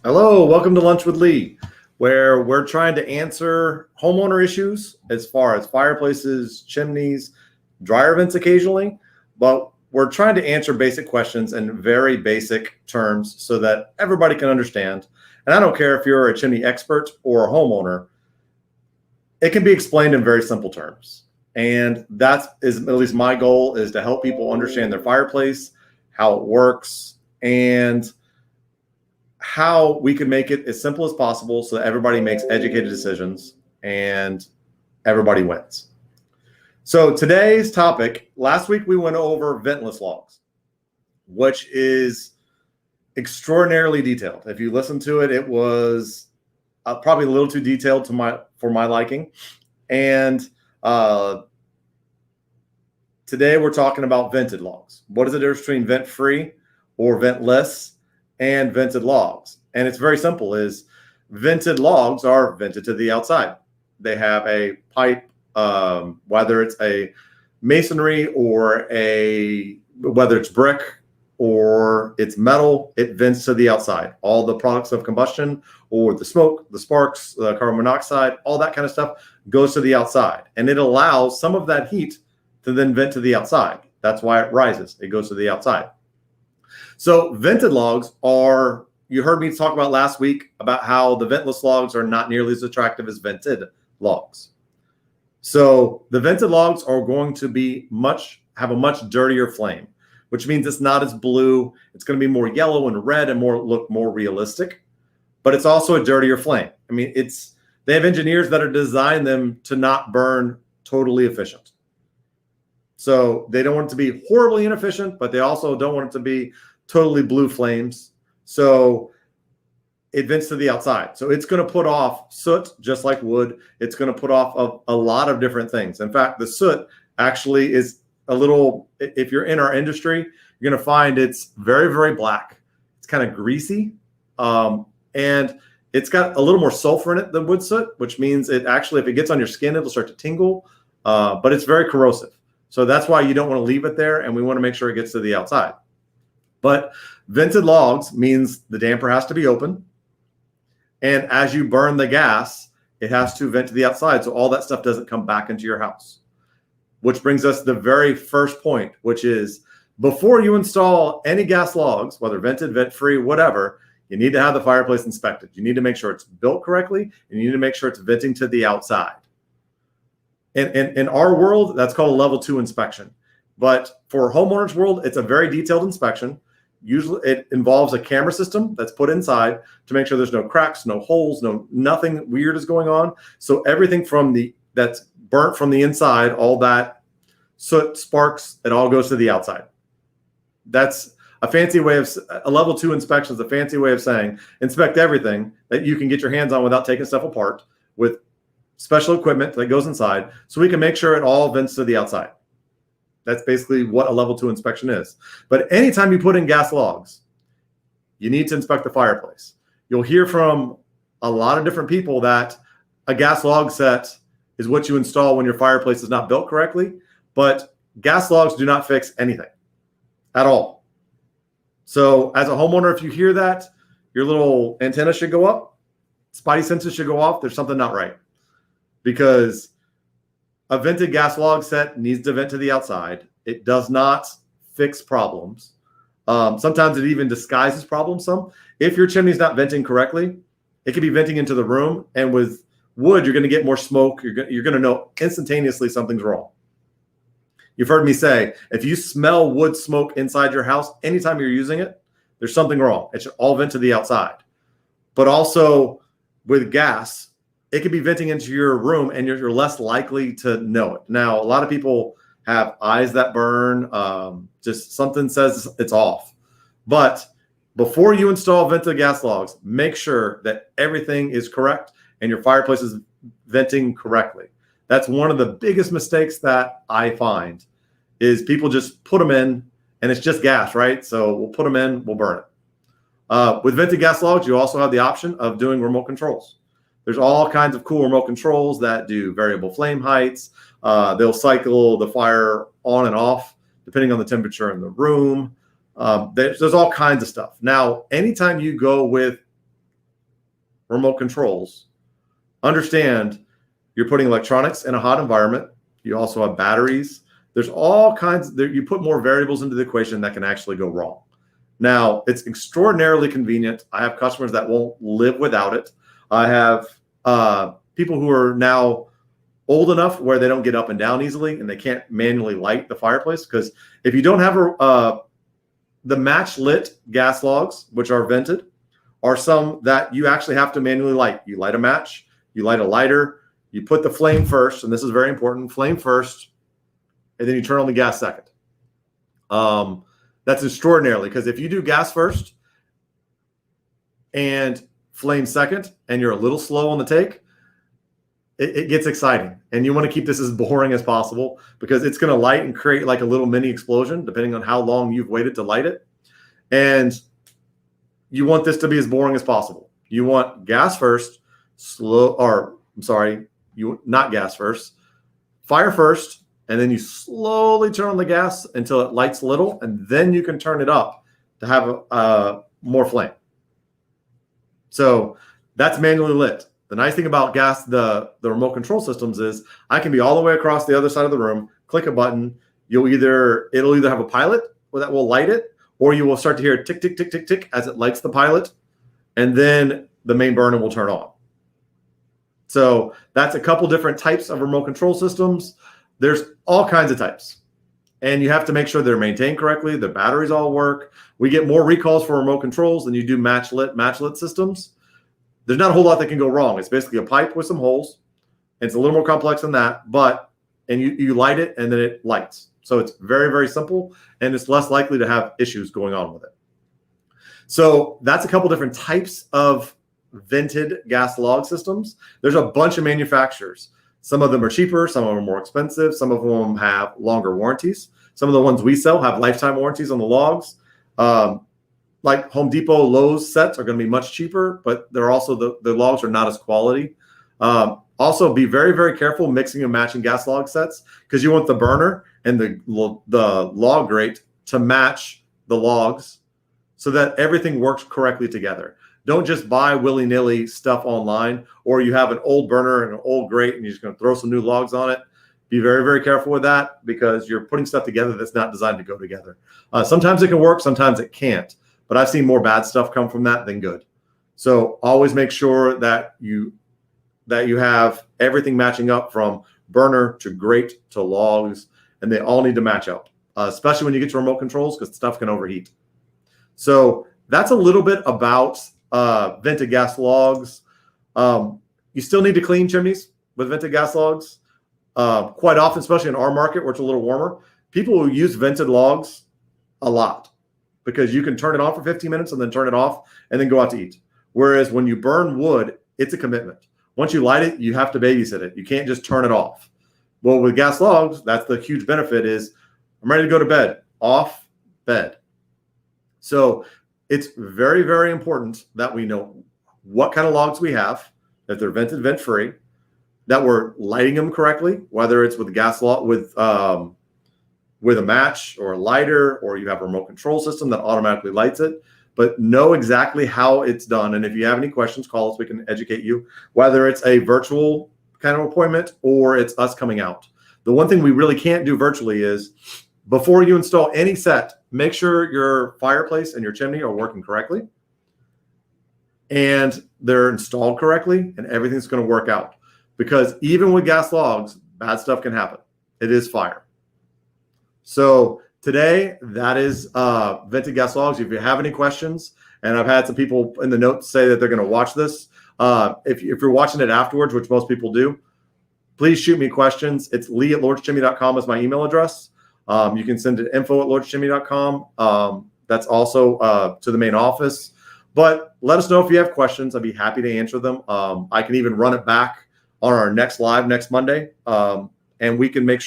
Hello, welcome to Lunch with Lee, where we're trying to answer homeowner issues as far as fireplaces, chimneys, dryer vents occasionally, but we're trying to answer basic questions in very basic terms so that everybody can understand. And I don't care if you're a chimney expert or a homeowner, it can be explained in very simple terms. And that is at least my goal, is to help people understand their fireplace, how it works, and how we can make it as simple as possible so that everybody makes educated decisions and everybody wins. So today's topic, last week we went over ventless logs, which is extraordinarily detailed. If you listen to it, it was probably a little too detailed for my liking. And today we're talking about vented logs. What is the difference between vent free or ventless and vented logs? And it's very simple. Is vented logs are vented to the outside. They have a pipe, whether it's a masonry or whether it's brick or it's metal, it vents to the outside. All the products of combustion or the smoke, the sparks, the carbon monoxide, all that kind of stuff goes to the outside. And it allows some of that heat to then vent to the outside. That's why it rises. It goes to the outside. So vented logs are, you heard me talk about last week about how the ventless logs are not nearly as attractive as vented logs. So the vented logs are going to have a much dirtier flame, which means it's not as blue. It's going to be more yellow and red and look more realistic, but it's also a dirtier flame. I mean, they have engineers that are designed them to not burn totally efficient. So they don't want it to be horribly inefficient, but they also don't want it to be totally blue flames. So it vents to the outside. So it's going to put off soot just like wood. It's going to put off a lot of different things. In fact, the soot actually is a little, if you're in our industry, you're going to find it's very, very black. It's kind of greasy. And it's got a little more sulfur in it than wood soot, which means it actually, if it gets on your skin, it'll start to tingle. But it's very corrosive. So that's why you don't want to leave it there. And we want to make sure it gets to the outside. But vented logs means the damper has to be open. And as you burn the gas, it has to vent to the outside. So all that stuff doesn't come back into your house. Which brings us to the very first point, which is before you install any gas logs, whether vented, vent free, whatever, you need to have the fireplace inspected. You need to make sure it's built correctly. And you need to make sure it's venting to the outside. In our world, that's called a level 2 inspection. But for homeowners' world, it's a very detailed inspection. Usually it involves a camera system that's put inside to make sure there's no cracks, no holes, nothing weird is going on. So everything that's burnt from the inside, all that soot, sparks, it all goes to the outside. That's a fancy way of, a level 2 inspection is a fancy way of saying inspect everything that you can get your hands on without taking stuff apart with special equipment that goes inside, so we can make sure it all vents to the outside. That's basically what a level 2 inspection is. But anytime you put in gas logs, you need to inspect the fireplace. You'll hear from a lot of different people that a gas log set is what you install when your fireplace is not built correctly, but gas logs do not fix anything at all. So as a homeowner, if you hear that, your little antenna should go up, spidey senses should go off. There's something not right. Because a vented gas log set needs to vent to the outside. It does not fix problems. Sometimes it even disguises problems some. If your chimney's not venting correctly, it could be venting into the room. And with wood, you're going to get more smoke. You're going to know instantaneously something's wrong. You've heard me say, if you smell wood smoke inside your house, anytime you're using it, there's something wrong. It should all vent to the outside. But also with gas, it could be venting into your room and you're less likely to know it. Now, a lot of people have eyes that burn. Just something says it's off. But before you install vented gas logs, make sure that everything is correct and your fireplace is venting correctly. That's one of the biggest mistakes that I find is people just put them in and it's just gas, right? So we'll put them in, we'll burn it. With vented gas logs, you also have the option of doing remote controls. There's all kinds of cool remote controls that do variable flame heights. They'll cycle the fire on and off depending on the temperature in the room. There's all kinds of stuff. Now, anytime you go with remote controls, understand you're putting electronics in a hot environment. You also have batteries. There's all kinds. You put more variables into the equation that can actually go wrong. Now, it's extraordinarily convenient. I have customers that won't live without it. I have people who are now old enough where they don't get up and down easily and they can't manually light the fireplace, because if you don't have the match lit gas logs, which are vented, are some that you actually have to manually light. You light a match, you light a lighter, you put the flame first, and this is very important, flame first, and then you turn on the gas second. That's extraordinarily, because if you do gas first and flame second and you're a little slow on the take, it gets exciting, and you want to keep this as boring as possible, because it's going to light and create like a little mini explosion depending on how long you've waited to light it. And you want this to be as boring as possible. You want gas first, not gas first, fire first, and then you slowly turn on the gas until it lights little, and then you can turn it up to have more flame. So that's manually lit. The nice thing about the remote control systems is I can be all the way across the other side of the room, click a button. It'll either have a pilot that will light it, or you will start to hear tick, tick, tick, tick, tick as it lights the pilot, and then the main burner will turn on. So that's a couple different types of remote control systems. There's all kinds of types, and you have to make sure they're maintained correctly. The batteries all work. We get more recalls for remote controls than you do match lit systems. There's not a whole lot that can go wrong. It's basically a pipe with some holes. It's a little more complex than that, and you light it and then it lights. So it's very, very simple, and it's less likely to have issues going on with it. So that's a couple different types of vented gas log systems. There's a bunch of manufacturers. Some of them are cheaper, some of them are more expensive, some of them have longer warranties. Some of the ones we sell have lifetime warranties on the logs. Like Home Depot, Lowe's sets are going to be much cheaper, but they're also the logs are not as quality. Also, be very, very careful mixing and matching gas log sets, because you want the burner and the log grate to match the logs so that everything works correctly together. Don't just buy willy-nilly stuff online, or you have an old burner and an old grate and you're just going to throw some new logs on it. Be very, very careful with that, because you're putting stuff together that's not designed to go together. Sometimes it can work, sometimes it can't. But I've seen more bad stuff come from that than good. So always make sure that you have everything matching up, from burner to grate to logs, and they all need to match up, especially when you get to remote controls, because stuff can overheat. So that's a little bit about vented gas logs. You still need to clean chimneys with vented gas logs. Quite often, especially in our market where it's a little warmer, people will use vented logs a lot, because you can turn it on for 15 minutes and then turn it off and then go out to eat. Whereas when you burn wood, it's a commitment. Once you light it, you have to babysit it. You can't just turn it off. Well, with gas logs, that's the huge benefit is I'm ready to go to bed, off, bed. So it's very, very important that we know what kind of logs we have, that they're vented, vent-free, that we're lighting them correctly, whether it's with gas log, with a match or a lighter, or you have a remote control system that automatically lights it. But know exactly how it's done. And if you have any questions, call us. We can educate you, whether it's a virtual kind of appointment or it's us coming out. The one thing we really can't do virtually is, before you install any set, make sure your fireplace and your chimney are working correctly and they're installed correctly, and everything's going to work out. Because even with gas logs, bad stuff can happen. It is fire. So today, that is vented gas logs. If you have any questions, and I've had some people in the notes say that they're going to watch this. If you're watching it afterwards, which most people do, please shoot me questions. It's lee@lordschimney.com is my email address. You can send it info@lordschimney.com. That's also to the main office. But let us know if you have questions. I'd be happy to answer them. I can even run it back on our next live next Monday, and we can make sure